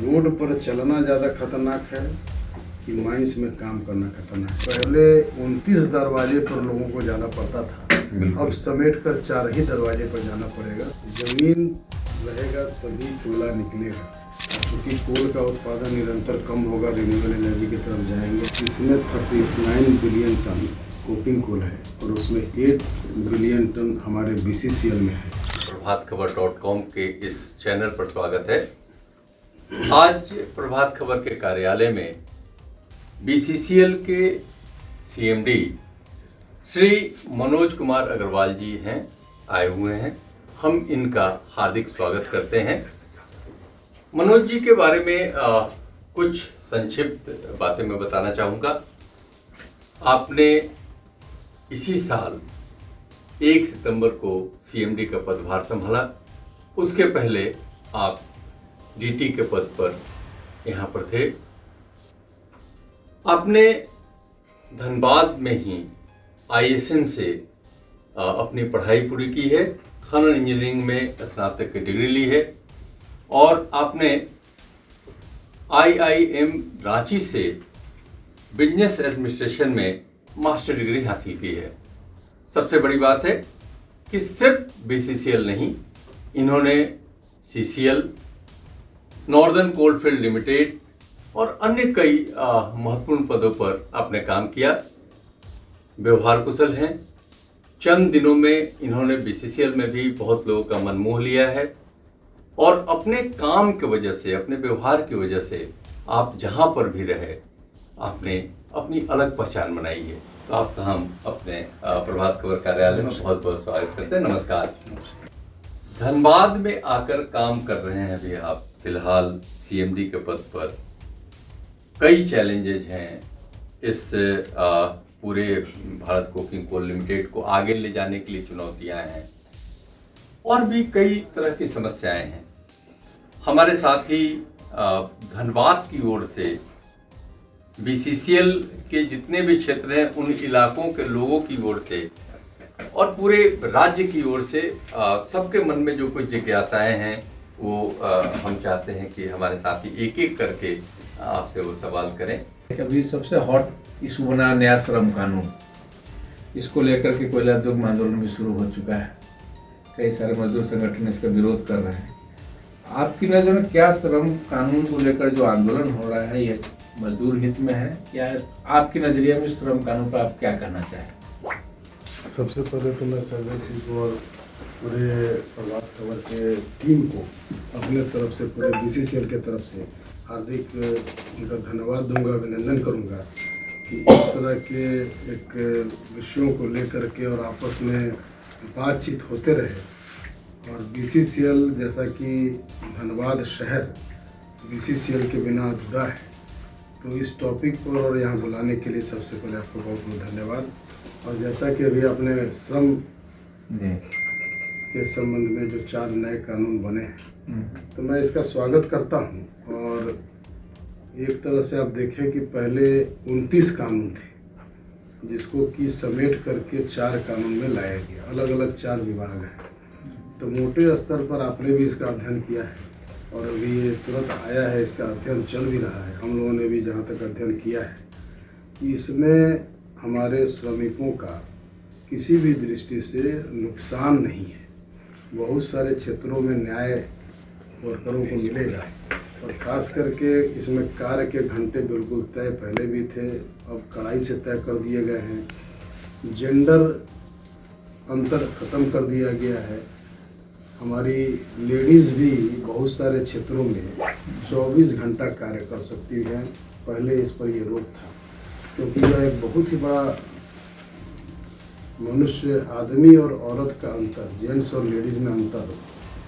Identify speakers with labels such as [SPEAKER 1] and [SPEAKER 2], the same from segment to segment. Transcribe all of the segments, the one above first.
[SPEAKER 1] Road पर चलना ज़्यादा खतरनाक है कि माइंस में काम करना खतरनाक है। पहले 29 दरवाजे पर लोगों को जाना पड़ता था, अब समेट कर 4 ही दरवाजे पर जाना पड़ेगा। जमीन रहेगा तभी कोयला निकलेगा। क्योंकि कोल का उत्पादन निरंतर कम होगा, रिन्यूएबल एनर्जी की तरफ जाएंगे। इसमें 39 बिलियन टन कोकिंग कोल है और उसमें 8 बिलियन टन हमारे BCCL में है।
[SPEAKER 2] प्रभातखबर.com के इस चैनल पर स्वागत है। आज प्रभात खबर के कार्यालय में BCCL के CMD श्री मनोज कुमार अग्रवाल जी हैं, आए हुए हैं। हम इनका हार्दिक स्वागत करते हैं। मनोज जी के बारे में कुछ संक्षिप्त बातें मैं बताना चाहूँगा। आपने इसी साल 1 सितंबर को CMD का पदभार संभाला। उसके पहले आप DT के पद पर यहाँ पर थे। आपने धनबाद में ही ISM से अपनी पढ़ाई पूरी की है। खनन इंजीनियरिंग में स्नातक की डिग्री ली है और आपने IIM रांची से बिजनेस एडमिनिस्ट्रेशन में मास्टर डिग्री हासिल की है। सबसे बड़ी बात है कि सिर्फ BCCL नहीं, इन्होंने CCL, नॉर्दर्न कोलफील्ड लिमिटेड और अन्य कई महत्वपूर्ण पदों पर आपने काम किया। व्यवहार कुशल हैं। चंद दिनों में इन्होंने BCCL में भी बहुत लोगों का मन मोह लिया है और अपने काम की वजह से, अपने व्यवहार की वजह से आप जहाँ पर भी रहे, आपने अपनी अलग पहचान बनाई है। तो आपका हम अपने प्रभात खबर कार्यालय में बहुत बहुत स्वागत करते हैं। नमस्कार। धनबाद में आकर काम कर रहे हैं अभी आप फिलहाल CMD के पद पर। कई चैलेंजेज हैं इस पूरे भारत कोकिंग कोल लिमिटेड को आगे ले जाने के लिए, चुनौतियां हैं और भी कई तरह की समस्याएं हैं। हमारे साथ ही धनबाद की ओर से BCCL के जितने भी क्षेत्र हैं उन इलाकों के लोगों की ओर से और पूरे राज्य की ओर से सबके मन में जो कुछ जिज्ञासाएं हैं वो हम चाहते हैं कि हमारे साथी एक एक करके आपसे वो सवाल करें।
[SPEAKER 3] अभी सबसे हॉट इशू बना नया श्रम कानून। इसको लेकर के कोयला उद्योग में आंदोलन भी शुरू हो चुका है। कई सारे मजदूर संगठन इसका विरोध कर रहे हैं। आपकी नज़र में क्या श्रम कानून को लेकर जो आंदोलन हो रहा है, यह मजदूर हित में है या आपके नजरिए में श्रम कानून पर आप क्या कहना चाहें?
[SPEAKER 1] सबसे पहले तो मैं सर्वेसी को और पूरे प्रभात खबर के टीम को अपने तरफ से, पूरे BCCL के तरफ से हार्दिक उनका धन्यवाद दूंगा, अभिनंदन करूंगा कि इस तरह के एक विषयों को लेकर के और आपस में बातचीत होते रहे। और BCCL जैसा कि धनबाद शहर BCCL के बिना अधूरा है, तो इस टॉपिक पर और यहाँ बुलाने के लिए सबसे पहले आपको बहुत बहुत धन्यवाद। और जैसा कि अभी आपने श्रम के संबंध में जो 4 नए कानून बने हैं, तो मैं इसका स्वागत करता हूँ। और एक तरह से आप देखें कि पहले 29 कानून थे जिसको कि समेट करके 4 कानून में लाया गया। अलग अलग 4 विभाग हैं। तो मोटे स्तर पर आपने भी इसका अध्ययन किया है और अभी ये तुरंत आया है, इसका अध्ययन चल भी रहा है। हम लोगों ने भी जहाँ तक अध्ययन किया है कि इसमें हमारे श्रमिकों का किसी भी दृष्टि से नुकसान नहीं है। बहुत सारे क्षेत्रों में न्याय वर्करों को मिलेगा और ख़ास करके इसमें कार्य के घंटे बिल्कुल तय पहले भी थे, अब कड़ाई से तय कर दिए गए हैं। जेंडर अंतर ख़त्म कर दिया गया है। हमारी लेडीज़ भी बहुत सारे क्षेत्रों में 24 घंटा कार्य कर सकती हैं। पहले इस पर ये रोक था क्योंकि यह एक बहुत ही बड़ा मनुष्य, आदमी और औरत का अंतर, जेंट्स और लेडीज़ में अंतर,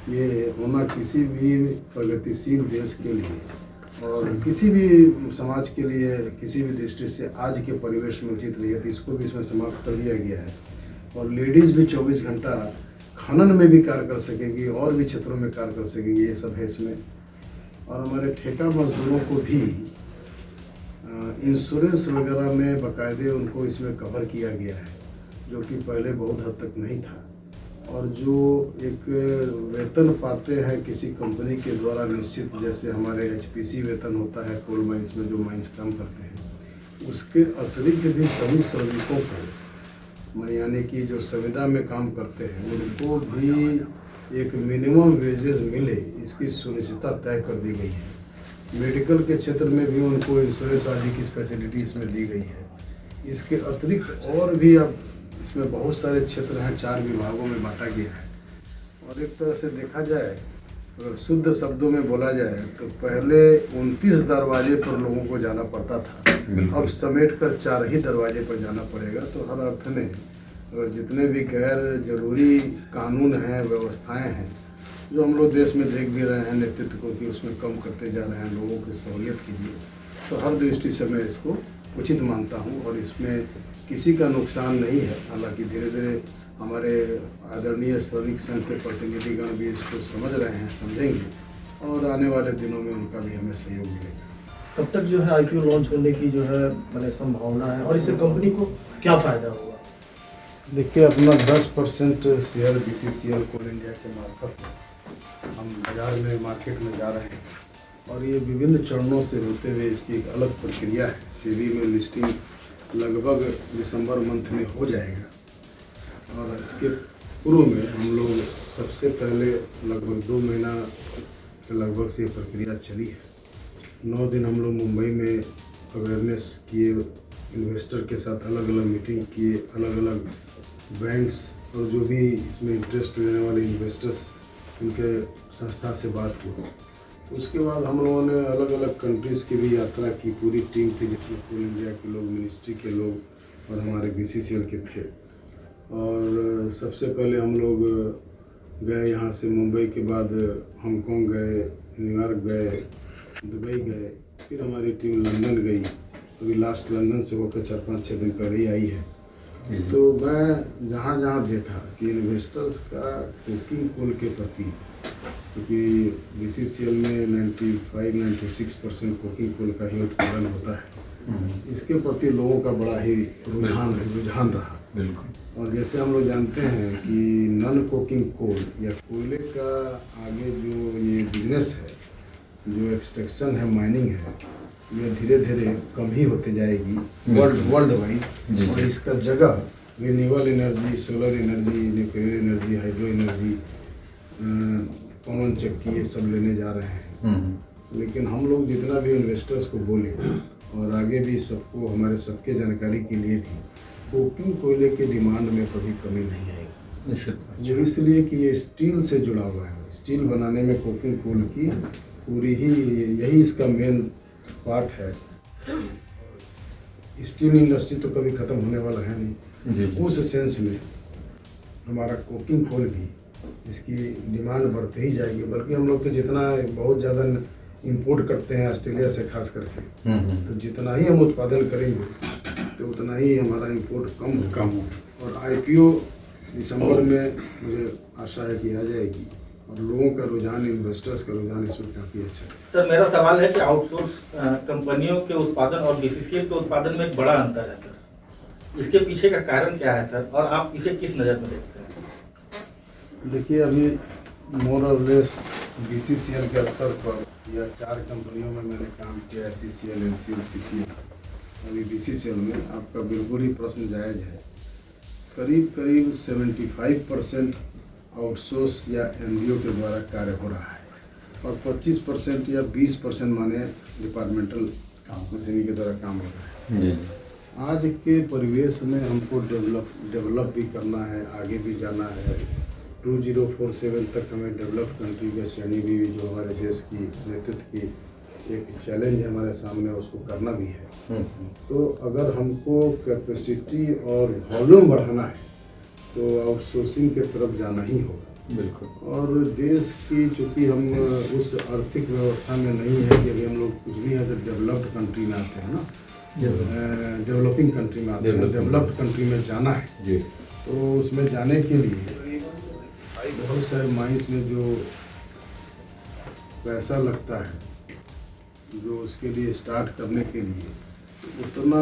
[SPEAKER 1] ये होना किसी भी प्रगतिशील देश के लिए और किसी भी समाज के लिए किसी भी दृष्टि से आज के परिवेश में उचित नहीं है। तो इसको भी इसमें समाप्त कर दिया गया है। और लेडीज़ भी 24 घंटा खनन में भी कार्य कर सकेगी और भी क्षेत्रों में कार्य कर सकेगी, ये सब है इसमें। और हमारे ठेका मजदूरों को भी इंश्योरेंस वगैरह में बाकायदे उनको इसमें कवर किया गया है, जो कि पहले बहुत हद तक नहीं था। और जो एक वेतन पाते हैं किसी कंपनी के द्वारा निश्चित, जैसे हमारे एचपीसी वेतन होता है कोल माइंस में जो माइंस काम करते हैं, उसके अतिरिक्त भी सभी श्रमिकों को, यानी कि जो संविदा में काम करते हैं उनको भी एक मिनिमम वेजेस मिले, इसकी सुनिश्चितता तय कर दी गई है। मेडिकल के क्षेत्र में भी उनको इंश्योरेंस आदि की फैसिलिटी इसमें दी गई है। इसके अतिरिक्त और भी अब इसमें बहुत सारे क्षेत्र हैं, 4 विभागों में बांटा गया है। और एक तरह से देखा जाए, अगर शुद्ध शब्दों में बोला जाए तो पहले 29 दरवाजे पर लोगों को जाना पड़ता था, अब समेट कर 4 ही दरवाजे पर जाना पड़ेगा। तो हर अर्थ में अगर जितने भी गैर जरूरी कानून हैं, व्यवस्थाएं हैं जो हम लोग देश में देख भी रहे हैं नेतृत्व को कि उसमें कम करते जा रहे हैं लोगों की सहूलियत के लिए, तो हर दृष्टि से मैं इसको उचित मानता हूं और इसमें किसी का नुकसान नहीं है। हालांकि धीरे धीरे हमारे आदरणीय श्रमिक संघ के प्रतिनिधिगण भी इसको समझ रहे हैं, समझेंगे और आने वाले दिनों में उनका भी हमें सहयोग मिलेगा।
[SPEAKER 4] कब तक जो है आईपीओ लॉन्च करने की जो है मैंने संभावना है और इससे कंपनी को क्या फ़ायदा होगा?
[SPEAKER 1] देखिए, अपना 10% शेयर बीसीसीएल कोल इंडिया के मार्फत हम बाजार में मार्केट में जा रहे हैं और ये विभिन्न चरणों से होते हुए इसकी एक अलग प्रक्रिया है। सेबी में लिस्टिंग लगभग दिसंबर मंथ में हो जाएगा और इसके पूर्व में हम लोग सबसे पहले लगभग 2 महीना के लगभग से ये प्रक्रिया चली है। 9 दिन हम लोग मुंबई में अवेयरनेस किए, इन्वेस्टर के साथ अलग अलग मीटिंग किए, अलग अलग बैंक्स और जो भी इसमें इंटरेस्ट लेने वाले इन्वेस्टर्स, उनके संस्था से बात हुआ। उसके बाद हम लोगों ने अलग अलग कंट्रीज़ की भी यात्रा की, पूरी टीम थी जिसमें कोल इंडिया के लोग, मिनिस्ट्री के लोग और हमारे बीसीसीएल के थे। और सबसे पहले हम लोग गए यहाँ से, मुंबई के बाद हांगकांग गए, न्यूयॉर्क गए, दुबई गए, फिर हमारी टीम लंदन गई। अभी लास्ट लंदन से होकर 4-5-6 दिन पहले ही आई है। तो मैं जहाँ जहाँ देखा कि इन्वेस्टर्स का कोकिंग कोल के प्रति, क्योंकि बीसीसीएल में 95-96% कोकिंग कोल का ही उत्पादन होता है, इसके प्रति लोगों का बड़ा ही रुझान रहा। बिल्कुल। और जैसे हम लोग जानते हैं कि नॉन कोकिंग कोल या कोयले का आगे जो ये बिजनेस है, जो एक्सट्रैक्शन है, माइनिंग है, ये धीरे धीरे कम ही होते जाएगी वर्ल्ड वाइज। और इसका जगह renewable energy, solar energy, nuclear energy, hydro energy, पवन चक्की, ये सब लेने जा रहे हैं। लेकिन हम लोग जितना भी इन्वेस्टर्स को बोले और आगे भी सबको, हमारे सबके जानकारी के लिए भी, कोकिंग कोयले के डिमांड में कभी कमी नहीं आएगी। वो इसलिए कि ये स्टील से जुड़ा हुआ है। स्टील बनाने में कोकिंग कोल की पूरी ही, यही इसका मेन पार्ट है। स्टील इंडस्ट्री तो कभी ख़त्म होने वाला है नहीं। उस सेंस में हमारा कोकिंग कोल भी, इसकी डिमांड बढ़ते ही जाएगी। बल्कि हम लोग तो जितना बहुत ज़्यादा इंपोर्ट करते हैं ऑस्ट्रेलिया से खास करके, तो जितना ही हम उत्पादन करेंगे तो उतना ही हमारा इंपोर्ट कम हो। और आईपीओ दिसंबर में मुझे आशा है कि आ जाएगी और लोगों का रुझान, इन्वेस्टर्स का रुझान इसमें काफ़ी अच्छा है।
[SPEAKER 4] सर, मेरा सवाल है कि आउटसोर्स कंपनियों के उत्पादन और बीसीसीएल के उत्पादन में एक बड़ा अंतर है सर, इसके पीछे का कारण क्या है सर, और आप इसे किस नज़र में देखते हैं?
[SPEAKER 1] देखिए, अभी मोर और लेस बीसीसीएल के स्तर पर या 4 कंपनियों में मैंने काम किया, सीसीएल, एनसीएल, सीसीएल। अभी बीसीसीएल में आपका बिल्कुल ही प्रश्न जायज़ है। करीब 75% आउटसोर्स या एनजीओ के द्वारा कार्य हो रहा है और 25% या 20% माने डिपार्टमेंटल मशीनरी के द्वारा काम हो रहा है। आज के परिवेश में हमको डेवलप भी करना है, आगे भी जाना है। 2047 तक हमें डेवलप्ड कंट्री की श्रेणी भी, जो हमारे देश की नेतृत्व की एक चैलेंज है हमारे सामने, उसको करना भी है। तो अगर हमको कैपेसिटी और वॉल्यूम बढ़ाना है तो आउटसोर्सिंग के तरफ जाना ही होगा। बिल्कुल। और देश की, चूँकि हम उस आर्थिक व्यवस्था में नहीं है कि अभी हम लोग कुछ भी अगर डेवलप्ड कंट्री में आते हैं ना, डेवलपिंग कंट्री में आते हैं, डेवलप्ड कंट्री में जाना है जी, तो उसमें जाने के लिए बहुत सारे माइंस में जो पैसा लगता है, जो उसके लिए स्टार्ट करने के लिए, उतना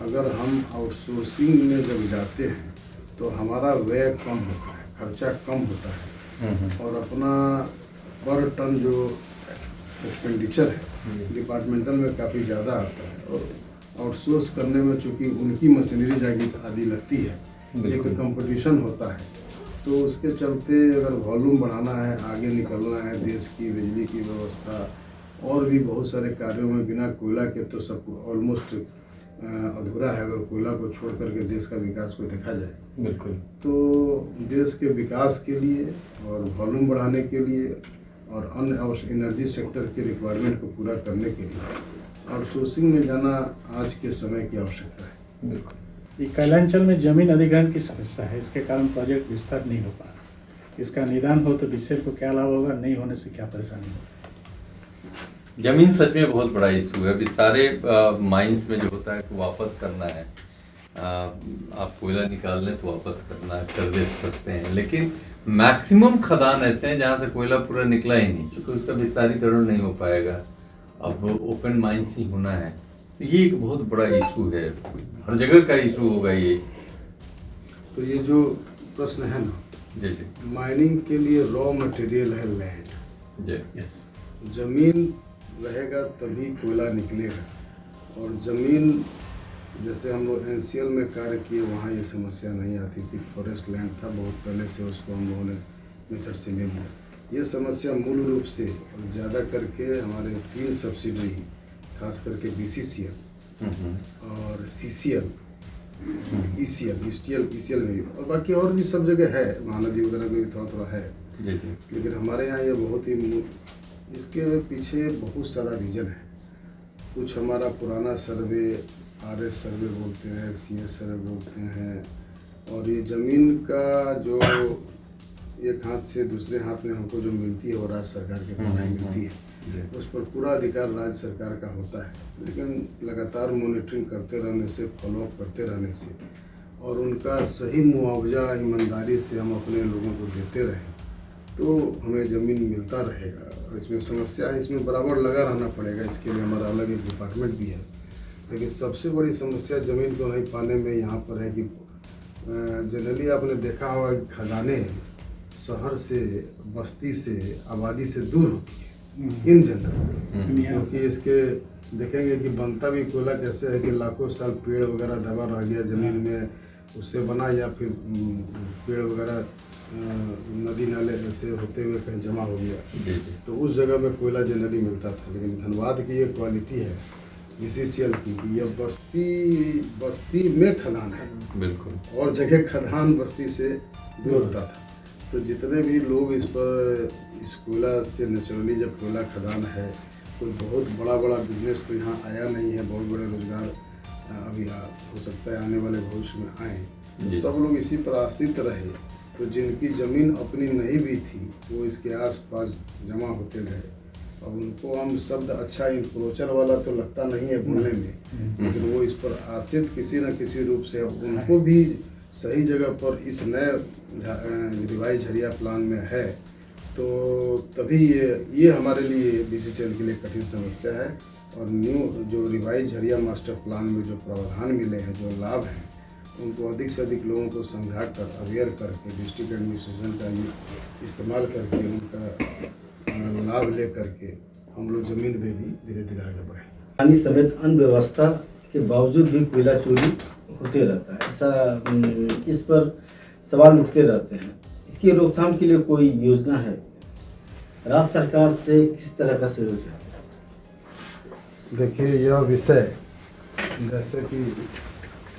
[SPEAKER 1] अगर हम आउटसोर्सिंग में जब जाते हैं तो हमारा व्यय कम होता है। खर्चा कम होता है और अपना पर टन जो एक्सपेंडिचर है डिपार्टमेंटल में काफ़ी ज़्यादा आता है और आउटसोर्स करने में चूँकि उनकी मशीनरी जागी आदि लगती है, एक कंपटीशन होता है, तो उसके चलते अगर वॉल्यूम बढ़ाना है, आगे निकलना है, देश की बिजली की व्यवस्था और भी बहुत सारे कार्यों में बिना कोयला के तो सब ऑलमोस्ट अधूरा है। अगर कोयला को छोड़ करके देश का विकास को देखा जाए,
[SPEAKER 2] बिल्कुल,
[SPEAKER 1] तो देश के विकास के लिए और वॉल्यूम बढ़ाने के लिए और अन्य एनर्जी सेक्टर के रिक्वायरमेंट को पूरा करने के लिए आउटसोर्सिंग में जाना आज के समय की आवश्यकता है।
[SPEAKER 2] बिल्कुल।
[SPEAKER 5] ये कैलांचल में जमीन अधिग्रहण की समस्या है, इसके कारण प्रोजेक्ट विस्तार नहीं हो पा रहा। इसका निदान हो तो बीसीएल को क्या लाभ होगा, नहीं होने से क्या परेशानी होगी?
[SPEAKER 2] जमीन सच में बहुत बड़ा इशू है। अभी सारे माइंस में जो होता है कि वापस करना है, आप कोयला निकाल लें तो वापस करना कर दे सकते हैं, लेकिन मैक्सिमम खदान ऐसे हैं जहाँ से कोयला पूरा निकला ही नहीं, क्योंकि उसका विस्तारीकरण नहीं हो पाएगा। अब ओपन माइंस ही होना है, ये एक बहुत बड़ा इशू है, हर जगह का इशू होगा ये।
[SPEAKER 1] तो ये जो प्रश्न है ना,
[SPEAKER 2] जी जी
[SPEAKER 1] माइनिंग के लिए रॉ मटेरियल है लैंड,
[SPEAKER 2] जी,
[SPEAKER 5] यस,
[SPEAKER 1] जमीन रहेगा तभी कोयला निकलेगा। और ज़मीन जैसे हम लोग एनसीएल में कार्य किए, वहाँ ये समस्या नहीं आती थी, फॉरेस्ट लैंड था बहुत पहले से, उसको हम लोगों ने मेथड से ले लिया। ये समस्या मूल रूप से और ज़्यादा करके हमारे 3 सब्सिडरी, खास करके बीसीसीएल और सीसीएल, ईसीएल, ईसीएल में भी, और बाकी और भी सब जगह है, महानदी वगैरह में भी थोड़ा थोड़ा है
[SPEAKER 2] जी जी,
[SPEAKER 1] लेकिन हमारे यहाँ ये बहुत ही, इसके पीछे बहुत सारा रीजन है। कुछ हमारा पुराना सर्वे, आरएस सर्वे बोलते हैं, सीएस सर्वे बोलते हैं, और ये ज़मीन का जो एक हाथ से दूसरे हाथ में हमको जो मिलती है वो राज्य सरकार के द्वारा मिलती है, उस पर पूरा अधिकार राज्य सरकार का होता है। लेकिन लगातार मॉनिटरिंग करते रहने से, फॉलोअप करते रहने से और उनका सही मुआवजा ईमानदारी से हम अपने लोगों को देते रहें तो हमें ज़मीन मिलता रहेगा। इसमें समस्या है, इसमें बराबर लगा रहना पड़ेगा, इसके लिए हमारा अलग एक डिपार्टमेंट भी है। लेकिन सबसे बड़ी समस्या ज़मीन को नहीं पाने में यहाँ पर है कि जनरली आपने देखा होगा कि खदानें शहर से, बस्ती से, आबादी से दूर होती है इन जनरल, क्योंकि इसके देखेंगे कि बनता भी कोयला कैसे है कि लाखों साल पेड़ वगैरह दबा रह गया ज़मीन में, उससे बना, या फिर पेड़ वगैरह नदी नाले से होते हुए कहीं जमा हो गया, तो उस जगह में कोयला जनरली मिलता था। लेकिन धनबाद की ये क्वालिटी है बीसीसीएल की, यह बस्ती में खदान है,
[SPEAKER 2] बिल्कुल,
[SPEAKER 1] और जगह खदान बस्ती से दूर होता था। तो जितने भी लोग इस पर, इस कोयला से नेचुरली, जब कोयला खदान है, कोई बहुत बड़ा बिजनेस तो यहाँ आया नहीं है, बहुत बड़े रोजगार अभी हो सकता है आने वाले भविष्य में आए, सब लोग इसी पर आश्रित रहे। तो जिनकी ज़मीन अपनी नहीं भी थी वो इसके आसपास जमा होते गए। अब उनको हम शब्द अच्छा इंक्रोचर वाला तो लगता नहीं है बोलने में, लेकिन वो इस पर आश्रित किसी न किसी रूप से, उनको भी सही जगह पर इस नए रिवाइज झरिया प्लान में है, तो तभी ये हमारे लिए बीसीसीएल के लिए कठिन समस्या है। और न्यू जो रिवाइज झरिया मास्टर प्लान में जो प्रावधान मिले हैं, जो लाभ हैं, उनको अधिक से अधिक लोगों को समझा कर, अवेयर करके, डिस्ट्रिक्ट एडमिनिस्ट्रेशन का इस्तेमाल करके, उनका लाभ ले करके हम लोग ज़मीन में भी धीरे धीरे आगे बढ़ें।
[SPEAKER 6] पानी समेत अन्य व्यवस्था के बावजूद भी कोयला चोरी होते रहता है, ऐसा इस पर सवाल उठते रहते हैं। इसकी रोकथाम के लिए कोई योजना है? राज्य सरकार से किस तरह का सहयोग है?
[SPEAKER 1] देखिए, यह विषय जैसे कि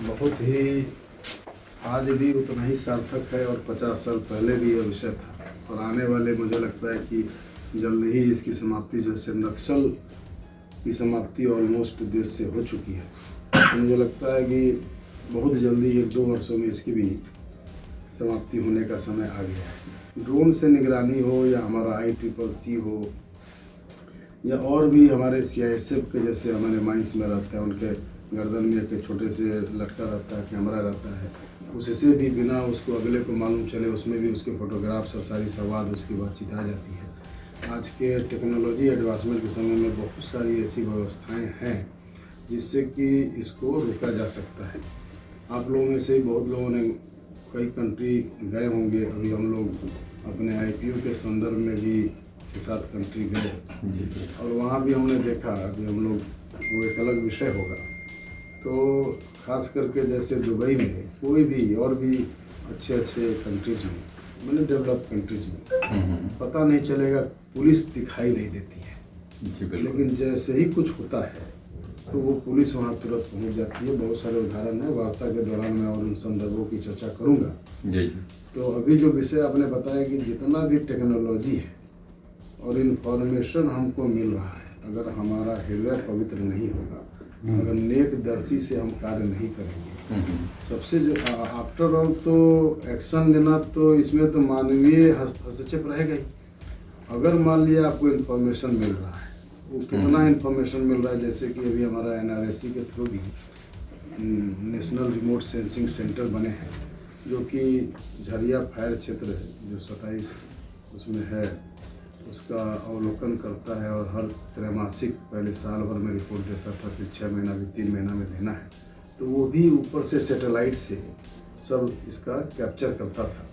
[SPEAKER 1] बहुत ही आज भी उतना ही सार्थक है और 50 साल पहले भी यह विषय था, और आने वाले, मुझे लगता है कि जल्द ही इसकी समाप्ति, जैसे नक्सल की समाप्ति ऑलमोस्ट देश से हो चुकी है, तो मुझे लगता है कि बहुत जल्दी 1-2 वर्षों में इसकी भी समाप्ति होने का समय आ गया है। ड्रोन से निगरानी हो, या हमारा ICCC हो, या और भी हमारे CISF के जैसे हमारे माइंस में रहते हैं, उनके गर्दन में एक छोटे से लटका रहता है, कैमरा रहता है, उससे भी बिना उसको अगले को मालूम चले, उसमें भी उसके फोटोग्राफ्स और सारी संवाद, उसकी बातचीत आ जाती है। आज के टेक्नोलॉजी एडवांसमेंट के समय में बहुत सारी ऐसी व्यवस्थाएं हैं जिससे कि इसको रोका जा सकता है। आप लोगों में से बहुत लोगों ने कई कंट्री गए होंगे। अभी हम लोग अपने IPO के संदर्भ में भी 6-7 कंट्री गए
[SPEAKER 2] जी जी।
[SPEAKER 1] और वहाँ भी हमने देखा कि हम लोग, वो एक अलग विषय होगा। तो खास करके जैसे दुबई में, कोई भी और भी अच्छे कंट्रीज़ में, मैंने डेवलप कंट्रीज़ में पता नहीं चलेगा, पुलिस दिखाई नहीं देती है।
[SPEAKER 2] जी बिल्कुल।
[SPEAKER 1] लेकिन जैसे ही कुछ होता है तो वो पुलिस वहाँ तुरंत पहुँच जाती है। बहुत सारे उदाहरण हैं, वार्ता के दौरान मैं और उन संदर्भों की चर्चा करूँगा।
[SPEAKER 2] जी जी।
[SPEAKER 1] तो अभी जो विषय आपने बताया कि जितना भी टेक्नोलॉजी है और इन्फॉर्मेशन हमको मिल रहा है, अगर हमारा हृदय पवित्र नहीं होगा, अगर नेक दर्शी से हम कार्य नहीं करेंगे, सबसे जो आफ्टर ऑल तो एक्शन लेना, तो इसमें तो मानवीय हस्तक्षेप रहेगा ही। अगर मान लिया आपको इन्फॉर्मेशन मिल रहा है, वो कितना इन्फॉर्मेशन मिल रहा है, जैसे कि अभी हमारा NRSC के थ्रू भी नेशनल रिमोट सेंसिंग सेंटर बने हैं, जो कि झरिया फायर क्षेत्र है जो 27 उसमें है, उसका अवलोकन करता है और हर त्रैमासिक, पहले साल भर में रिपोर्ट देता था, फिर 6 महीना भी 3 महीना में देना है। तो वो भी ऊपर से सैटेलाइट से सब इसका कैप्चर करता था।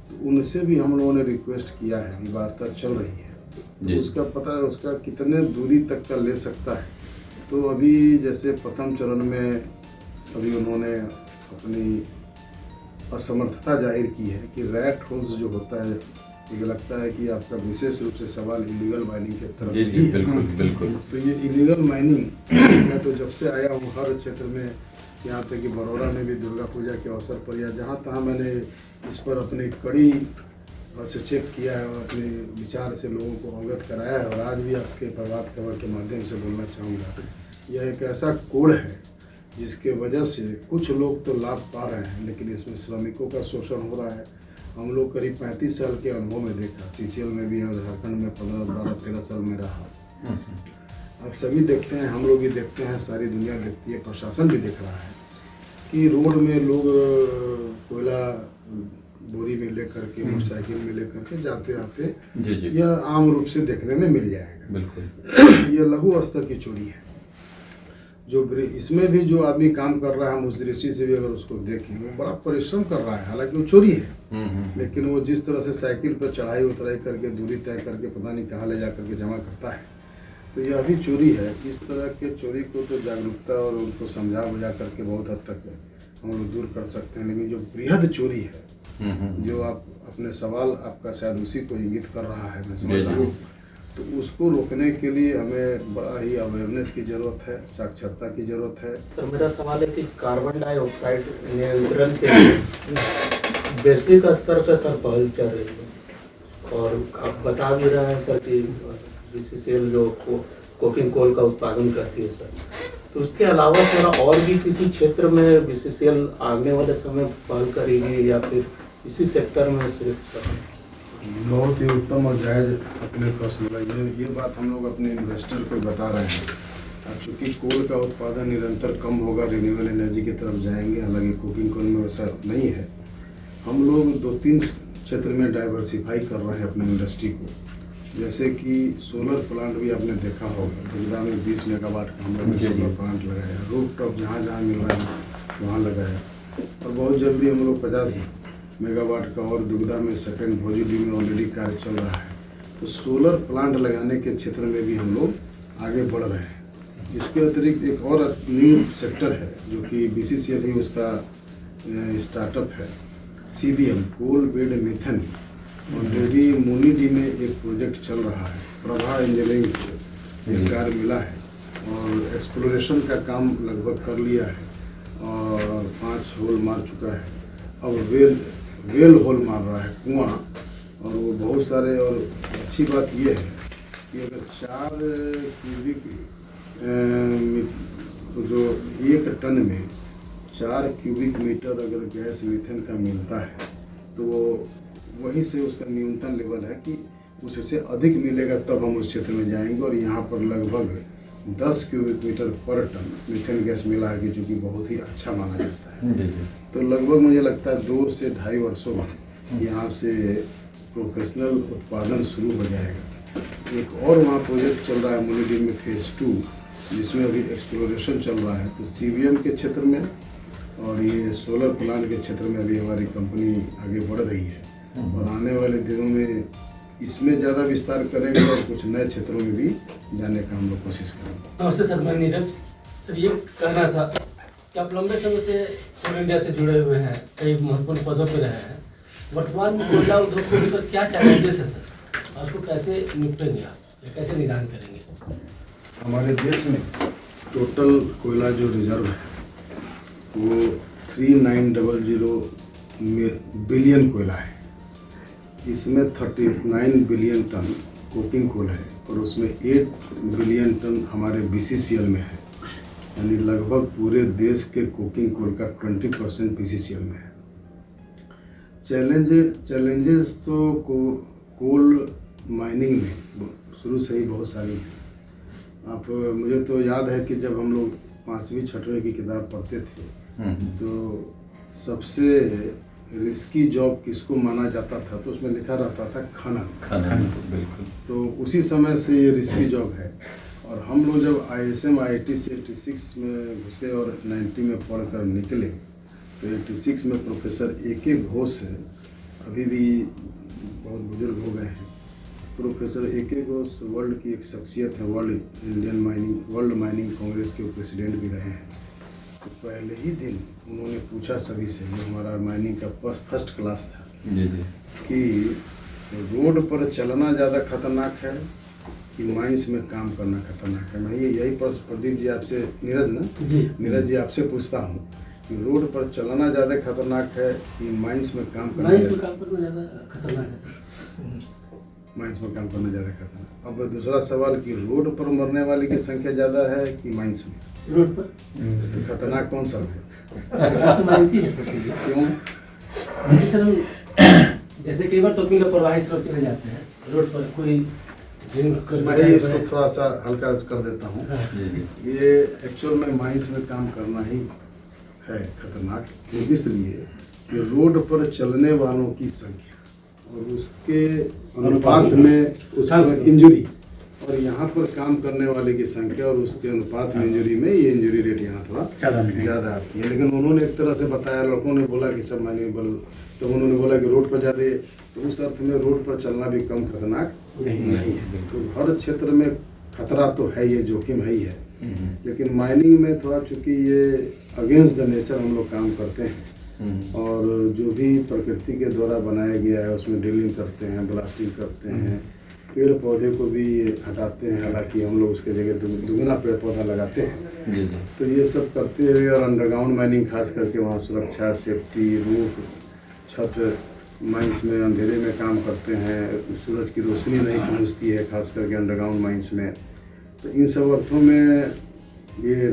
[SPEAKER 1] तो उनसे भी हम लोगों ने रिक्वेस्ट किया है कि वार्ता चल रही है, तो उसका पता है उसका कितने दूरी तक का ले सकता है। तो अभी जैसे प्रथम चरण में अभी उन्होंने अपनी असमर्थता जाहिर की है कि रैट होल्स जो होता है, मुझे लगता है कि आपका विशेष रूप से सवाल इलीगल माइनिंग के तरफ
[SPEAKER 2] जी जी बिल्कुल बिल्कुल।
[SPEAKER 1] तो ये इलीगल माइनिंग मैं तो जब से आया हूँ हर क्षेत्र में, यहाँ तक कि बड़ौदा में भी दुर्गा पूजा के अवसर पर या जहाँ तहाँ मैंने इस पर अपनी कड़ी हस्तक्षेप किया है और अपने विचार से लोगों को अवगत कराया है। और आज भी आपके प्रभात खबर के माध्यम से बोलना चाहूँगा, यह एक ऐसा कोड है जिसके वजह से कुछ लोग तो लाभ पा रहे हैं, लेकिन इसमें श्रमिकों का शोषण हो रहा है। हम लोग करीब 35 साल के अनुभव में देखा, CCL में भी, झारखंड में 15-12-13 साल में रहा। आप सभी देखते हैं, हम लोग भी देखते हैं, सारी दुनिया देखती है, प्रशासन भी देख रहा है कि रोड में लोग कोयला बोरी में लेकर के, मोटरसाइकिल में लेकर के जाते आते,
[SPEAKER 2] जी जी
[SPEAKER 1] यह आम रूप से देखने में मिल जाएगा।
[SPEAKER 2] बिल्कुल।
[SPEAKER 1] यह लघु स्तर की चोरी है। जो इसमें भी जो आदमी काम कर रहा है, हम उस दृष्टि से भी अगर उसको देखें, वो बड़ा परिश्रम कर रहा है, हालांकि वो चोरी है। लेकिन वो जिस तरह से साइकिल पर चढ़ाई उतराई करके, दूरी तय करके, पता नहीं कहाँ ले जा करके जमा करता है, तो यह भी चोरी है। इस तरह के चोरी को तो जागरूकता और उनको समझा बुझा करके बहुत हद तक हम लोग दूर कर सकते हैं। लेकिन जो बृहद चोरी है, जो आप अपने सवाल आपका शायद उसी को इंगित कर रहा है, मैं समझ रहा हूँ, तो उसको रोकने के लिए हमें बड़ा ही अवेयरनेस की ज़रूरत है, साक्षरता की ज़रूरत है।
[SPEAKER 7] सर मेरा सवाल है कि कार्बन डाइऑक्साइड नियंत्रण के लिए वैश्विक स्तर पर सर पहल चल रही है, और आप बता भी रहे हैं सर कि BCCL जो कोकिंग कोल का उत्पादन करती है सर, तो उसके अलावा थोड़ा और भी किसी क्षेत्र में BCCL आने वाले समय पहल करेगी या फिर इसी सेक्टर में सिर्फ सर?
[SPEAKER 1] बहुत ही उत्तम और जायज़ अपने प्रश्न का ये बात हम लोग अपने इन्वेस्टर को बता रहे हैं। चूँकि कोल का उत्पादन निरंतर कम होगा, रिन्यूएबल एनर्जी की तरफ जाएंगे, हालांकि कोकिंग कोल में वैसा नहीं है। हम लोग 2-3 क्षेत्र में डाइवर्सिफाई कर रहे हैं अपने इंडस्ट्री को। जैसे कि सोलर प्लांट भी आपने देखा होगा, दुर्गा में 20 मेगावाट का हम लोग ने सोलर प्लांट लगाया, रूफ टॉप जहाँ जहाँ मिल रहा है वहाँ लगाया, और बहुत जल्दी हम लोग 50 मेगावाट का और दुग्धा में सेकेंड भोजली में ऑलरेडी कार्य चल रहा है। तो सोलर प्लांट लगाने के क्षेत्र में भी हम लोग आगे बढ़ रहे हैं। इसके अतिरिक्त एक और न्यू सेक्टर है जो कि BCCL ही उसका स्टार्टअप है, CBM coal bed methane. Already मोनीडी में एक प्रोजेक्ट चल रहा है, प्रभा इंजीनियरिंग एक कार्य मिला है और एक्सप्लोरेशन का काम लगभग कर लिया है और 5 होल मार चुका है। अब वेल होल मार रहा है, कुआं, और वो बहुत सारे। और अच्छी बात ये है कि अगर 4 क्यूबिक जो 1 टन में 4 क्यूबिक मीटर अगर गैस मीथेन का मिलता है तो वहीं से उसका न्यूनतम लेवल है कि उससे अधिक मिलेगा तब हम उस क्षेत्र में जाएंगे। और यहाँ पर लगभग 10 क्यूबिक मीटर पर टन मीथेन गैस मिला है, जो कि बहुत ही अच्छा माना जाता है। तो लगभग मुझे लगता है 2 से 2.5 वर्षों में यहाँ से प्रोफेशनल उत्पादन शुरू हो जाएगा। एक और वहाँ प्रोजेक्ट चल रहा है मोनीडी में फेज़ 2, जिसमें अभी एक्सप्लोरेशन चल रहा है। तो CBM के क्षेत्र में और ये सोलर प्लांट के क्षेत्र में अभी हमारी कंपनी आगे बढ़ रही है और आने वाले दिनों में इसमें ज़्यादा विस्तार करेंगे और कुछ नए क्षेत्रों में भी जाने का हम लोग कोशिश करेंगे।
[SPEAKER 8] नमस्ते सर, मैं नीरज। सर ये कहना था कि आप लंबे समय से कोल इंडिया से जुड़े हुए हैं, कई महत्वपूर्ण पदों पर रहे हैं। वर्तमान में कोयला उद्योग को लेकर क्या चैलेंजेस है सर, और उसको कैसे निपटेंगे आप, या कैसे निदान करेंगे?
[SPEAKER 1] हमारे देश में टोटल कोयला जो रिजर्व है वो 3900 बिलियन कोयला है। इसमें 39 बिलियन टन कोकिंग कोल है और उसमें 8 बिलियन टन हमारे BCCL में है, यानी लगभग पूरे देश के कोकिंग कोल का 20% BCCL में है। चैलेंजेस तो कोल माइनिंग में शुरू से ही बहुत सारी हैं। मुझे तो याद है कि जब हम लोग 5वीं 6वीं की किताब पढ़ते थे तो सबसे रिस्की जॉब किसको माना जाता था तो उसमें लिखा रहता था खनन।
[SPEAKER 2] बिल्कुल।
[SPEAKER 1] तो उसी समय से ये रिस्की जॉब है। और हम लोग जब ISM IIT से 86 में घुसे और 90 में पढ़कर निकले तो 86 में प्रोफेसर AK घोष अभी भी बहुत बुजुर्ग हो गए हैं। प्रोफेसर AK घोष वर्ल्ड की एक शख्सियत है, वर्ल्ड माइनिंग कांग्रेस के प्रेसिडेंट भी रहे हैं। तो पहले ही दिन उन्होंने पूछा सभी से, जो हमारा माइनिंग का फर्स्ट क्लास था, कि रोड पर चलना ज़्यादा खतरनाक है कि माइंस में काम करना खतरनाक है। मैं यही प्रश्न प्रदीप जी आपसे, नीरज जी आपसे पूछता हूँ कि रोड पर चलना ज़्यादा खतरनाक है कि माइंस में काम करना ज़्यादा
[SPEAKER 8] खतरनाक है सर।
[SPEAKER 1] माइंस में काम करना ज़्यादा खतरनाक। अब दूसरा सवाल कि रोड पर मरने वाले की संख्या ज़्यादा है कि माइंस में?
[SPEAKER 8] रोड पर
[SPEAKER 1] तो खतरनाक कौन सा है?
[SPEAKER 8] माइंस ही है सर।
[SPEAKER 1] क्यों?
[SPEAKER 8] सर हम जैसे कई बार टोपिंग का प्रवाही से चले जाते हैं रोड पर, कोई
[SPEAKER 1] मैं इसको थोड़ा सा हल्का कर देता हूँ। ये एक्चुअल में माइंस में काम करना ही है खतरनाक, इसलिए कि रोड पर चलने वालों की संख्या और उसके अनुपात में उस पर इंजरी, और यहाँ पर काम करने वाले की संख्या और उसके अनुपात में इंजरी में ये इंजरी रेट यहाँ थोड़ा ज़्यादा आती है। लेकिन उन्होंने एक तरह से बताया, लड़कों ने बोला कि सब माइनेबल, तो उन्होंने बोला कि रोड पर ज़्यादा, तो उस अर्थ में रोड पर चलना भी कम खतरनाक नहीं है। तो हर क्षेत्र में खतरा तो है, ये जोखिम है ही है, लेकिन माइनिंग में थोड़ा चूँकि ये अगेंस्ट द नेचर हम लोग काम करते हैं और जो भी प्रकृति के द्वारा बनाया गया है उसमें ड्रिलिंग करते हैं, ब्लास्टिंग करते हैं, पेड़ पौधे को भी हटाते हैं, हालांकि हम लोग उसके जगह दुगना पेड़ पौधा लगाते हैं। तो ये सब करते हुए और अंडरग्राउंड माइनिंग खास करके वहाँ सुरक्षा, सेफ्टी, रूफ, छत, माइंस में अंधेरे में काम करते हैं, सूरज की रोशनी नहीं पहुँचती है खास करके अंडरग्राउंड माइंस में। तो इन सब अर्थों में ये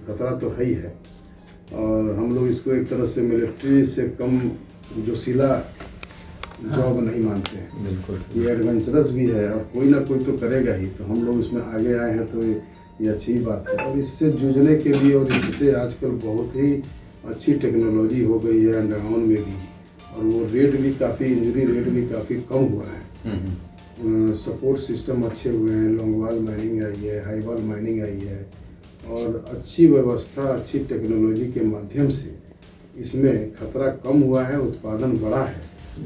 [SPEAKER 1] खतरा तो है ही है और हम लोग इसको एक तरह से मिलिट्री से कम जोशीला जॉब नहीं मानते हैं।
[SPEAKER 2] बिल्कुल।
[SPEAKER 1] ये एडवेंचरस भी है और कोई ना कोई तो करेगा ही, तो हम लोग इसमें आगे आए हैं तो ये अच्छी बात है। और इससे जूझने के लिए और इससे आजकल बहुत ही अच्छी टेक्नोलॉजी हो गई है अंडरग्राउंड में भी, और वो रेट भी काफ़ी, इंजरी रेट भी काफ़ी कम हुआ है। सपोर्ट सिस्टम अच्छे हुए हैं, लॉन्गवाल माइनिंग आई है, हाईवाल माइनिंग आई है और अच्छी व्यवस्था, अच्छी टेक्नोलॉजी के माध्यम से इसमें खतरा कम हुआ है, उत्पादन बढ़ा है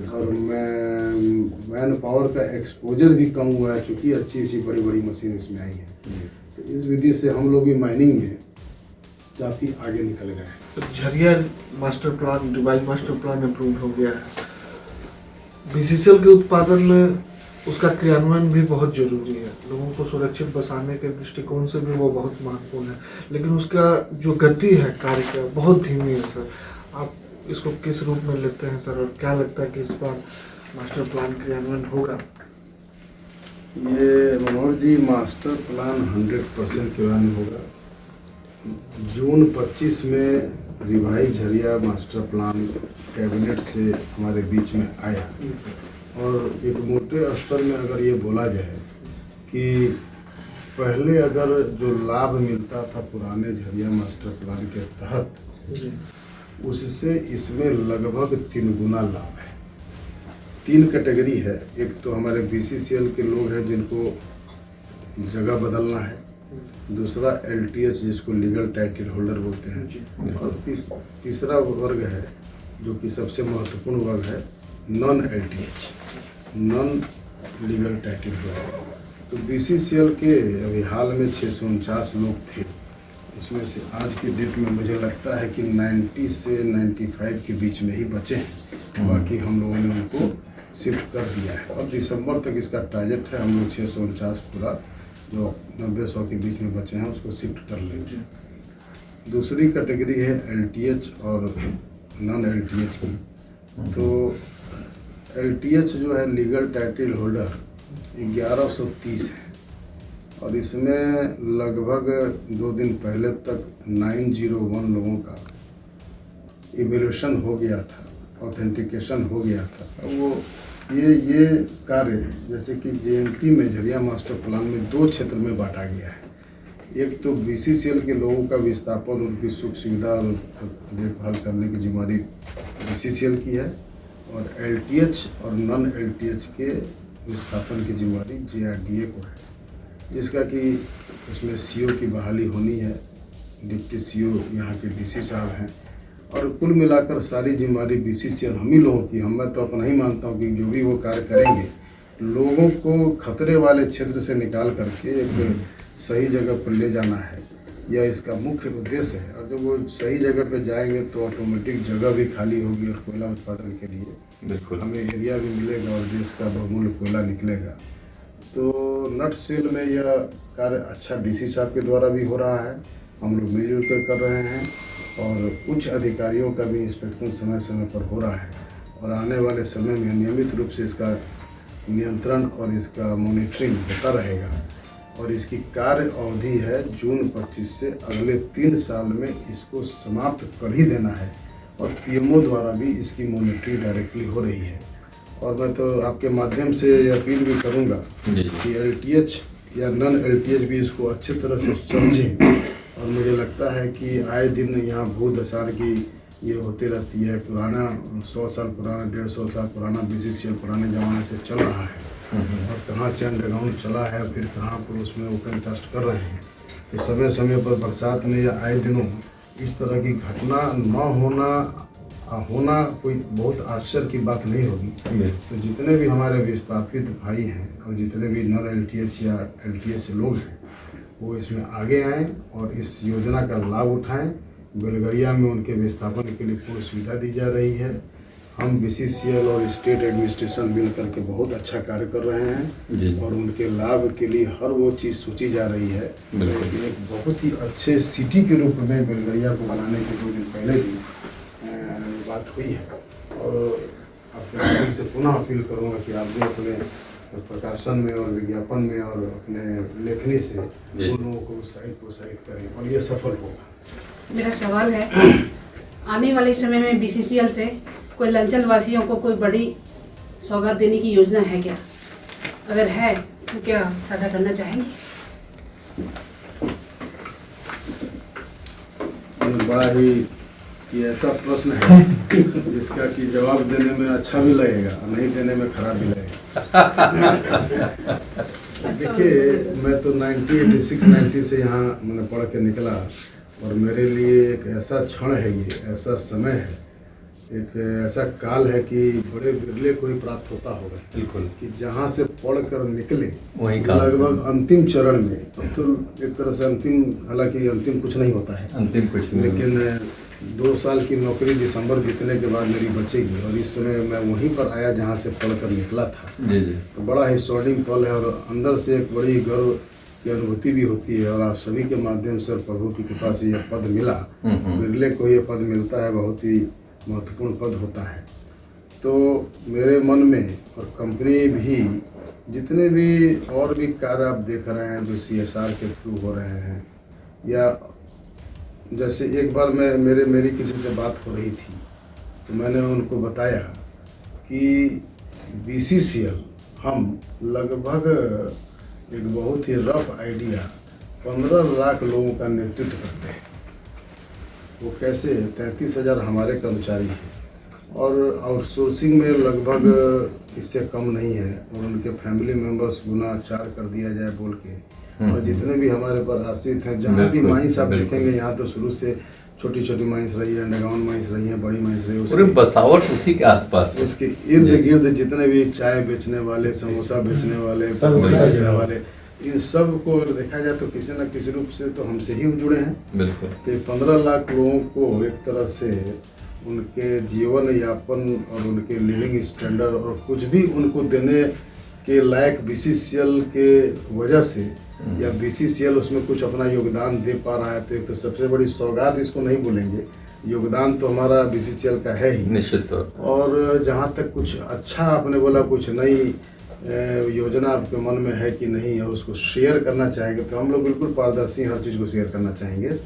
[SPEAKER 1] और मैन पावर का एक्सपोजर भी कम हुआ है, चूँकि अच्छी अच्छी बड़ी बड़ी मशीन इसमें आई है। तो इस विधि से हम लोग भी माइनिंग में काफ़ी आगे निकल गए हैं।
[SPEAKER 9] तो Jharia master plan, revise master plan approve हो गया है। BCCL के उत्पादन में उसका क्रियान्वयन भी बहुत जरूरी है, लोगों को सुरक्षित बसाने के दृष्टिकोण से भी वो बहुत महत्वपूर्ण है, लेकिन उसका जो गति है कार्य का बहुत धीमी है सर। आप इसको किस रूप में लेते हैं सर, और क्या लगता है कि इस बार मास्टर प्लान क्रियान्वयन होगा?
[SPEAKER 1] ये मनोहर जी, मास्टर प्लान 100% क्रियान्वयन होगा। जून 25 में revise Jharia master plan cabinet से हमारे बीच में आया और एक मोटे स्तर में अगर ये बोला जाए कि पहले अगर जो लाभ मिलता था पुराने झरिया मास्टर प्लान के तहत, उससे इसमें लगभग 3 गुना लाभ है। 3 कैटेगरी है। एक तो हमारे BCCL के लोग हैं जिनको जगह बदलना है, दूसरा LTH जिसको लीगल टाइटल होल्डर बोलते हैं, और तीसरा वर्ग है जो कि सबसे महत्वपूर्ण वर्ग है non LTH, non legal title holder. तो BCCL के अभी हाल में 649 लोग थे, इसमें से आज की डेट में मुझे लगता है कि 90 से 95 के बीच में ही बचे हैं, बाकी हम लोगों ने उनको शिफ्ट कर दिया है और दिसंबर तक इसका टारगेट है हम लोग 649 पूरा जो 90-100 के बीच में बचे हैं उसको शिफ्ट कर लेंगे। दूसरी कैटेगरी है LTH और नॉन LTH की। तो LTH जो है लीगल टाइटल होल्डर 1130 है और इसमें लगभग 2 दिन पहले तक 901 लोगों का इवैल्यूएशन हो गया था, ऑथेंटिकेशन हो गया था। अब वो ये कार्य जैसे कि JMP में झरिया मास्टर प्लान में 2 क्षेत्र में बांटा गया है। एक तो BCCL के लोगों का विस्थापन, उनकी सुख सुविधा और देखभाल करने की जिम्मेदारी BCCL की है, और LTH और नॉन LTH के विस्थापन की जिम्मेदारी JRDA को है, जिसका कि उसमें CO की बहाली होनी है, डिप्टी CO यहाँ के DC साहब हैं, और कुल मिलाकर सारी जिम्मेदारी BCCL हम ही लोगों की। मैं तो अपना ही मानता हूँ कि जो भी वो कार्य करेंगे लोगों को खतरे वाले क्षेत्र से निकाल करके एक सही जगह पर ले जाना है, यह इसका मुख्य उद्देश्य है। और जब वो सही जगह पर जाएंगे तो ऑटोमेटिक जगह भी खाली होगी और कोयला उत्पादन के लिए
[SPEAKER 2] बिल्कुल
[SPEAKER 1] हमें एरिया भी मिलेगा और देश का बहुमूल्य कोयला निकलेगा। तो नट सेल में यह कार्य अच्छा DC साहब के द्वारा भी हो रहा है, हम लोग मिलजुल कर रहे हैं, और उच्च अधिकारियों का भी इंस्पेक्शन समय समय पर हो रहा है, और आने वाले समय में नियमित रूप से इसका नियंत्रण और इसका मॉनिटरिंग होता रहेगा। और इसकी कार्य अवधि है जून 25 से अगले 3 साल में इसको समाप्त कर ही देना है, और PMO द्वारा भी इसकी मॉनिटरिंग डायरेक्टली हो रही है। और मैं तो आपके माध्यम से अपील भी करूंगा कि LTH या नॉन LTH भी इसको अच्छी तरह से समझें। और मुझे लगता है कि आए दिन यहाँ भूदशार की ये होती रहती है, पुराना 100 साल पुराना 150 साल पुराना BCCL पुराने ज़माने से चल रहा है, और कहाँ से अंडरग्राउंड चला है फिर कहाँ पर उसमें ओपन कास्ट कर रहे हैं। तो समय समय पर बरसात में या आए दिनों इस तरह की घटना न होना कोई बहुत आश्चर्य की बात नहीं होगी। तो जितने भी हमारे विस्थापित भाई हैं और जितने भी नॉन LTH या LTH लोग हैं वो इसमें आगे आएँ और इस योजना का लाभ उठाएं। बेलगरिया में उनके विस्थापन के लिए पूरी सुविधा दी जा रही है। हम BCCL और स्टेट एडमिनिस्ट्रेशन मिल करके बहुत अच्छा कार्य कर रहे हैं और उनके लाभ के लिए हर वो चीज़ सोची जा रही है। एक बहुत ही अच्छे सिटी के रूप में बेलगरिया को बनाने के 2 दिन पहले भी बात हुई है, और आपके माध्यम से पुनः अपील करूँगा कि आप भी अपने प्रकाशन में और विज्ञापन में और अपने लेखनी से उन लोगों को प्रोत्साहित करें और ये सफल होगा।
[SPEAKER 10] मेरा सवाल है, आने वाले समय में BCCL से कोई लंचल वासियों को कोई बड़ी सौगात देने की योजना है क्या? अगर है तो क्या साझा करना चाहेंगे?
[SPEAKER 1] ये बड़ा ही ये ऐसा प्रश्न है जिसका कि जवाब देने में अच्छा भी लगेगा और नहीं देने में खराब भी लगेगा। देखिए, मैं तो 1986-90 से यहाँ मैंने पढ़ के निकला, और मेरे लिए एक ऐसा क्षण है, ये ऐसा समय है, एक ऐसा काल है कि बड़े बिरले को ही प्राप्त होता होगा।
[SPEAKER 2] बिल्कुल
[SPEAKER 1] कि जहाँ से पढ़ कर निकले
[SPEAKER 2] वहीं
[SPEAKER 1] लगभग अंतिम चरण में, तो एक तरह से अंतिम, हालांकि अंतिम कुछ नहीं होता है,
[SPEAKER 2] अंतिम कुछ नहीं,
[SPEAKER 1] लेकिन 2 साल की नौकरी दिसंबर बीतने के बाद मेरी बचेगी, और इस समय मैं वहीं पर आया जहाँ से पढ़कर निकला था।
[SPEAKER 2] जी।
[SPEAKER 1] तो बड़ा ही स्वर्णिम पल है, और अंदर से एक बड़ी गर्व की अनुभूति भी होती है। और आप सभी के माध्यम से प्रभु की कृपा से यह पद मिला, बिरले को यह पद मिलता है, बहुत ही महत्वपूर्ण पद होता है। तो मेरे मन में और कंपनी भी जितने भी और भी कार्य आप देख रहे हैं जो CSR के थ्रू हो रहे हैं, या जैसे एक बार मेरी किसी से बात हो रही थी तो मैंने उनको बताया कि BCCL हम लगभग एक बहुत ही रफ आइडिया 15 लाख लोगों का नेतृत्व करते हैं। वो कैसे? 33,000 हमारे कर्मचारी हैं, और आउटसोर्सिंग में लगभग इससे कम नहीं है, और उनके फैमिली मेंबर्स गुना 4 कर दिया जाए बोल के और जितने भी हमारे पर आश्रित हैं, जहाँ भी माइंस आप देखेंगे, यहाँ तो शुरू से छोटी छोटी माइंस रही है, अंडरग्राउंड माइंस रही है, बड़ी माइंस रही है,
[SPEAKER 2] पूरे बसावट उसी के आसपास,
[SPEAKER 1] उसके इर्द गिर्द जितने भी चाय बेचने वाले, समोसा बेचने वाले, पकौड़े बेचने वाले, इन सब को अगर देखा जाए तो किसी न किसी रूप से तो हमसे ही जुड़े हैं।
[SPEAKER 2] बिल्कुल।
[SPEAKER 1] तो 15 लाख लोगों को एक तरह से उनके जीवन यापन और उनके लिविंग स्टैंडर्ड और कुछ भी उनको देने के लायक BCCL के वजह से या BCCL उसमें कुछ अपना योगदान दे पा रहा है, तो एक तो सबसे बड़ी सौगात इसको नहीं बोलेंगे, योगदान तो हमारा BCCL का है ही
[SPEAKER 2] निश्चित तौर।
[SPEAKER 1] और जहाँ तक कुछ अच्छा आपने बोला, कुछ नई योजना आपके मन में है कि नहीं और उसको शेयर करना चाहेंगे, तो हम लोग बिल्कुल पारदर्शी हर चीज़ को शेयर करना चाहेंगे।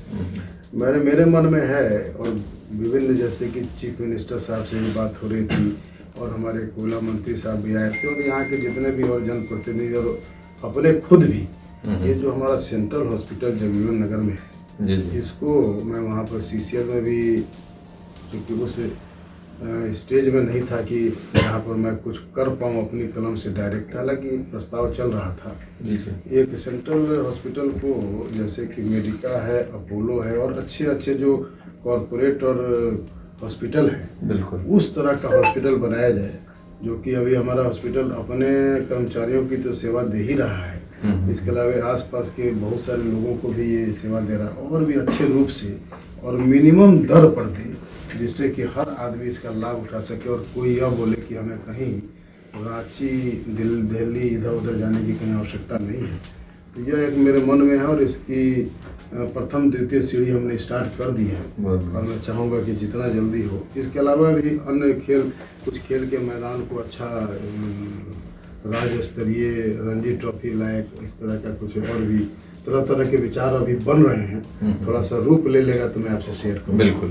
[SPEAKER 1] मेरे मन में है, और विभिन्न जैसे कि चीफ मिनिस्टर साहब से भी बात हो रही थी और हमारे कोयला मंत्री साहब भी आए थे और यहाँ के जितने भी और जनप्रतिनिधि और अपने खुद भी, ये जो हमारा सेंट्रल हॉस्पिटल जगजीवन नगर में है, इसको मैं वहाँ पर CCL में भी, चूँकि उस स्टेज में नहीं था कि यहाँ पर मैं कुछ कर पाऊँ अपनी कलम से डायरेक्ट, हालांकि प्रस्ताव चल रहा था एक सेंट्रल हॉस्पिटल को, जैसे कि मेडिका है, अपोलो है और अच्छे जो कॉरपोरेट और हॉस्पिटल हैं, बिल्कुल उस तरह का हॉस्पिटल बनाया जाए, जो कि अभी हमारा हॉस्पिटल अपने कर्मचारियों की तो सेवा दे ही रहा है, इसके अलावा आसपास के बहुत सारे लोगों को भी ये सेवा दे रहा है और भी अच्छे रूप से और मिनिमम दर पर दे, जिससे कि हर आदमी इसका लाभ उठा सके और कोई यह बोले कि हमें कहीं रांची, दिल्ली इधर उधर जाने की कहीं आवश्यकता नहीं है। तो यह एक मेरे मन में है और इसकी प्रथम द्वितीय सीढ़ी हमने स्टार्ट कर दी है और मैं चाहूँगा कि जितना जल्दी हो। इसके अलावा भी अन्य कुछ खेल के मैदान को अच्छा राज्य स्तरीय रणजी ट्रॉफी लायक इस तरह का कुछ और भी तरह के विचार अभी बन रहे हैं, थोड़ा सा रूप ले लेगा तो मैं आपसे शेयर करूँगा।
[SPEAKER 2] बिल्कुल।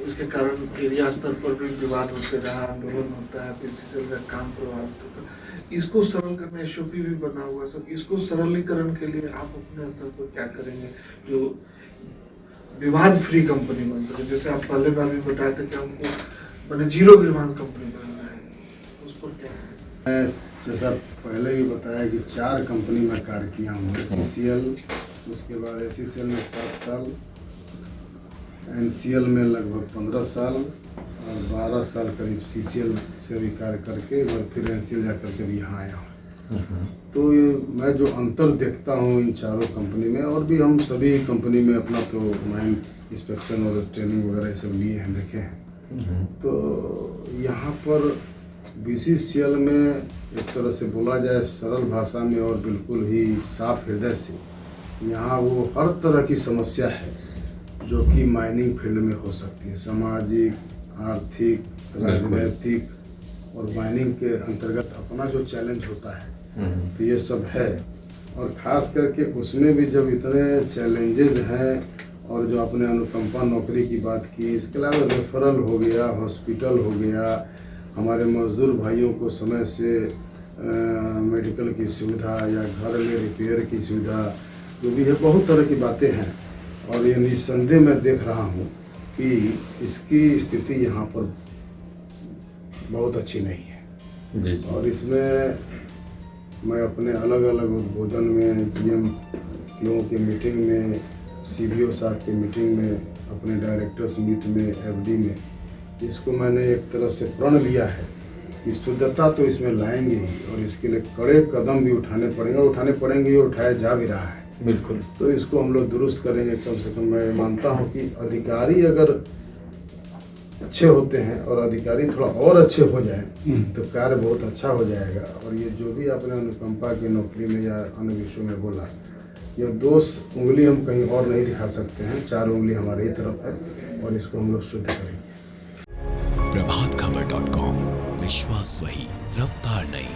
[SPEAKER 9] इसके कारण एरिया स्तर पर भी विवाद होते रहा, आंदोलन होता है, BCCL का काम प्रभावित होता है। इसको सरल करने SOP भी बना हुआ सर, इसको सरलीकरण के लिए आप अपने स्तर पर क्या करेंगे जो विवाद फ्री कंपनी बन सके? जैसे आप पहले बार भी बताए थे कि हमको मैंने जीरो विवाद कंपनी बनना है, उस पर क्या?
[SPEAKER 1] जैसा पहले भी बताया कि 4 कंपनी में कार्य किया हूँ, SCCL, उसके बाद SCCL में 7 साल, NCL में लगभग 15 साल और 12 साल करीब CCL से भी कार्य करके और फिर NCL जा करके भी यहाँ आया हूँ। तो मैं जो अंतर देखता हूँ इन चारों कंपनी में, और भी हम सभी कंपनी में अपना तो माइन इंस्पेक्शन और ट्रेनिंग वगैरह सब लिए हैं, देखे हैं। तो यहाँ पर BCCL में एक तरह से बोला जाए सरल भाषा में और बिल्कुल ही साफ हृदय से, यहाँ वो हर तरह की समस्या है जो कि माइनिंग फील्ड में हो सकती है, सामाजिक, आर्थिक, राजनीतिक और माइनिंग के अंतर्गत अपना जो चैलेंज होता है, तो ये सब है। और ख़ास करके उसमें भी जब इतने चैलेंजेस हैं और जो आपने अनुकंपा नौकरी की बात की, इसके अलावा रेफरल हो गया, हॉस्पिटल हो गया, हमारे मजदूर भाइयों को समय से मेडिकल की सुविधा या घर में रिपेयर की सुविधा, जो भी है बहुत तरह की बातें हैं। और ये निस्संदेह मैं देख रहा हूँ कि इसकी स्थिति यहाँ पर बहुत अच्छी नहीं है
[SPEAKER 2] जी।
[SPEAKER 1] और इसमें मैं अपने अलग अलग उद्बोधन में, GM लोगों की मीटिंग में, CBO साहब की मीटिंग में, अपने डायरेक्टर्स मीट में, FD में, इसको मैंने एक तरह से प्रण लिया है कि शुद्धता तो इसमें लाएंगे ही और इसके लिए कड़े कदम भी उठाने पड़ेंगे और उठाया जा भी रहा है।
[SPEAKER 2] बिल्कुल।
[SPEAKER 1] तो इसको हम लोग दुरुस्त करेंगे। कम से कम मैं मानता हूँ कि अधिकारी अगर अच्छे होते हैं और अधिकारी थोड़ा और अच्छे हो जाएं तो कार्य बहुत अच्छा हो जाएगा। और ये जो भी आपने अनुकंपा की नौकरी में या अन्य विषयों में बोला, यह दोष उंगली हम कहीं और नहीं दिखा सकते हैं, 4 उंगली हमारे ही तरफ है और इसको हम लोग शुद्ध करेंगे।
[SPEAKER 11] प्रभातखबर.com, विश्वास वही, रफ्तार नहीं।